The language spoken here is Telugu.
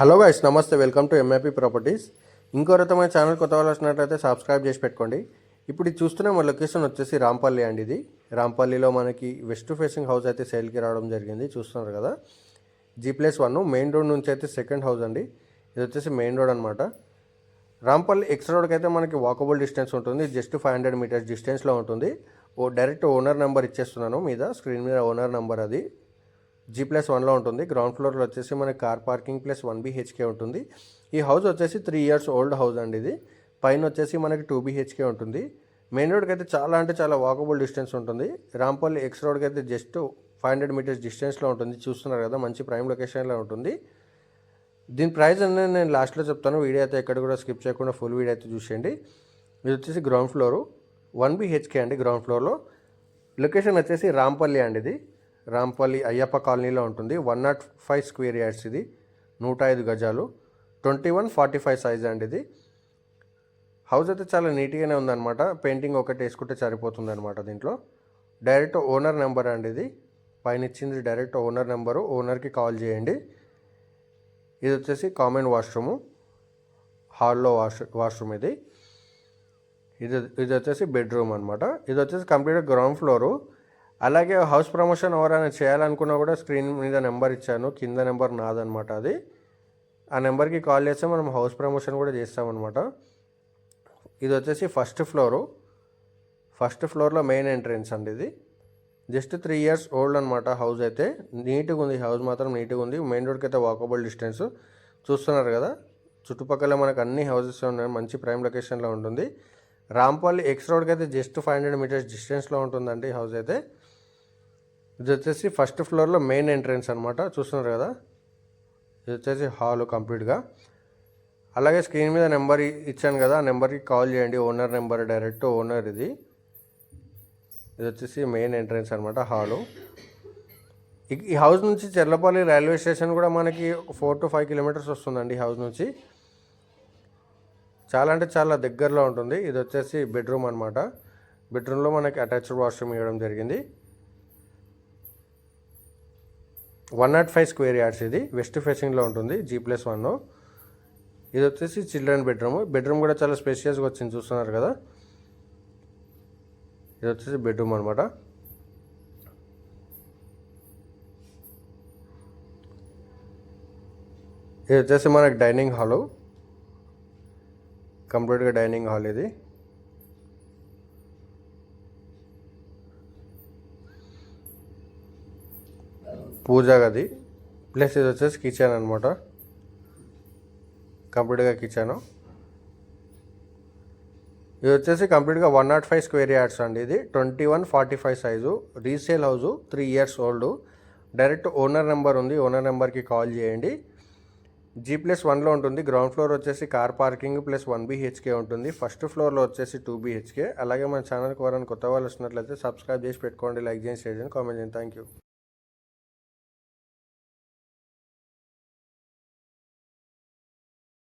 Hello guys, namaste. Welcome to MIP properties. ఇంకోరైతే మన ఛానల్ కొత్త వాళ్ళు వచ్చినట్లయితే సబ్స్క్రైబ్ చేసి పెట్టుకోండి. ఇప్పుడు ఇది చూస్తున్న మన లొకేషన్ వచ్చేసి రాంపల్లి అండి. ఇది రాంపల్లిలో మనకి వెస్ట్ ఫేసింగ్ హౌస్ అయితే సేల్కి రావడం జరిగింది. చూస్తున్నారు కదా, G+1 మెయిన్ రోడ్ నుంచి అయితే సెకండ్ హౌస్ అండి. ఇది వచ్చేసి మెయిన్ రోడ్ అనమాట. రాంపల్లి ఎక్స్ రోడ్కి అయితే మనకి వాకబుల్ డిస్టెన్స్ ఉంటుంది. జస్ట్ 500 మీటర్స్ డిస్టెన్స్లో ఉంటుంది. డైరెక్ట్ ఓనర్ నెంబర్ ఇచ్చేస్తున్నాను మీద స్క్రీన్ మీద. ఓనర్ నెంబర్ అది G+1లో ఉంటుంది. గ్రౌండ్ ఫ్లోర్లో వచ్చేసి మనకి కార్ పార్కింగ్ ప్లస్ 1 BHK ఉంటుంది. ఈ హౌస్ వచ్చేసి 3 years ఓల్డ్ హౌస్ అండి. ఇది పైన వచ్చేసి మనకి 2 BHK ఉంటుంది. మెయిన్ రోడ్కి అయితే చాలా అంటే చాలా వాకబుల్ డిస్టెన్స్ ఉంటుంది. రాంపల్లి ఎక్స్ రోడ్కి అయితే జస్ట్ 500 మీటర్స్ డిస్టెన్స్లో ఉంటుంది. చూస్తున్నారు కదా, మంచి ప్రైమ్ లొకేషన్లో ఉంటుంది. దీని ప్రైస్ అనేది నేను లాస్ట్లో చెప్తాను. వీడియో అయితే ఎక్కడ కూడా స్కిప్ చేయకుండా ఫుల్ వీడియో అయితే చూసేయండి. ఇది వచ్చేసి గ్రౌండ్ ఫ్లోరు 1 BHK అండి. గ్రౌండ్ ఫ్లోర్లో లొకేషన్ వచ్చేసి రాంపల్లి అండి. ఇది రాంపల్లి అయ్యప్ప కాలనీలో ఉంటుంది. 105 స్క్వేర్ యార్డ్స్. ఇది 105 గజాలు, 2145 సైజ్ అండి. ఇది హౌస్ అయితే చాలా నీట్గానే ఉందన్నమాట. పెయింటింగ్ ఒకటి వేసుకుంటే సరిపోతుంది అనమాట. దీంట్లో డైరెక్ట్ ఓనర్ నెంబర్ అండి. ఇది పైన ఇచ్చింది డైరెక్ట్ ఓనర్ నెంబరు. ఓనర్కి కాల్ చేయండి. ఇది వచ్చేసి కామన్ వాష్రూము, హాల్లో వాష్రూమ్. ఇది వచ్చేసి బెడ్రూమ్ అనమాట. ఇది వచ్చేసి కంప్లీట్గా గ్రౌండ్ ఫ్లోరు. అలాగే హౌస్ ప్రమోషన్ ఎవరైనా చేయాలనుకున్నా కూడా స్క్రీన్ మీద నెంబర్ ఇచ్చాను. కింద నెంబర్ నాదనమాట. అది ఆ నెంబర్కి కాల్ చేస్తే మనం హౌస్ ప్రమోషన్ కూడా చేస్తామన్నమాట. ఇది వచ్చేసి ఫస్ట్ ఫ్లోర్లో మెయిన్ ఎంట్రెన్స్ అండి. ఇది జస్ట్ 3 years ఓల్డ్ అనమాట. హౌస్ అయితే నీట్గా ఉంది. హౌస్ మాత్రం నీట్గా ఉంది. మెయిన్ రోడ్కి అయితే వాకబుల్ డిస్టెన్స్. చూస్తున్నారు కదా, చుట్టుపక్కల మనకు అన్ని హౌసెస్ ఉన్నాయి. మంచి ప్రైమ్ లొకేషన్లో ఉంటుంది. రాంపల్లి ఎక్స్ రోడ్కి అయితే జస్ట్ 500 మీటర్స్ డిస్టెన్స్లో ఉంటుందండి హౌస్ అయితే. ఇది వచ్చేసి ఫస్ట్ ఫ్లోర్లో మెయిన్ ఎంట్రెన్స్ అనమాట. చూస్తున్నారు కదా, ఇది వచ్చేసి హాల్ కంప్లీట్గా. అలాగే స్క్రీన్ మీద నెంబర్ ఇచ్చాను కదా, ఆ నెంబర్కి కాల్ చేయండి. Owner number, direct owner. ఇది వచ్చేసి మెయిన్ ఎంట్రెన్స్ అనమాట, హాలు. ఈ హౌస్ నుంచి చెర్లపల్లి రైల్వే స్టేషన్ కూడా మనకి 4 to 5 kilometers వస్తుందండి హౌస్ నుంచి. చాలా అంటే చాలా దగ్గరలో ఉంటుంది. ఇది వచ్చేసి బెడ్రూమ్ అనమాట. బెడ్రూమ్లో మనకి అటాచ్డ్ వాష్రూమ్ ఇవ్వడం జరిగింది. 105 స్క్వేర్ యార్డ్స్. ఇది వెస్ట్ ఫేసింగ్లో ఉంటుంది. G+1. ఇది వచ్చేసి చిల్డ్రన్ బెడ్రూమ్ కూడా చాలా స్పేషియస్గా వచ్చింది. చూస్తున్నారు కదా, ఇది వచ్చేసి బెడ్రూమ్ అనమాట. ఇది వచ్చేసి మనకి డైనింగ్ హాలు, కంప్లీట్గా డైనింగ్ హాల్. ఇది పూజా గది ప్లస్ ఇది వచ్చేసి కిచెన్ అనమాట. కంప్లీట్గా కిచెను. ఇది వచ్చేసి కంప్లీట్గా 105 స్క్వేర్ యార్డ్స్ అండి. ఇది 2145 size. Resale house, 3 years old. Direct owner number ఉంది. ఓనర్ నెంబర్కి కాల్ చేయండి. G+1లో ఉంటుంది. గ్రౌండ్ ఫ్లోర్ వచ్చేసి కార్ పార్కింగ్ ప్లస్ 1 BHK ఉంటుంది. ఫస్ట్ ఫ్లోర్లో వచ్చేసి 2 BHK. అలాగే మన ఛానల్కి ఎవరైనా కొత్త వాళ్ళు వచ్చినట్లయితే సబ్స్క్రైబ్ చేసి పెట్టుకోండి. లైక్ చేయండి, షేర్ చేయండి, కామెంట్ చేయండి. Thank you.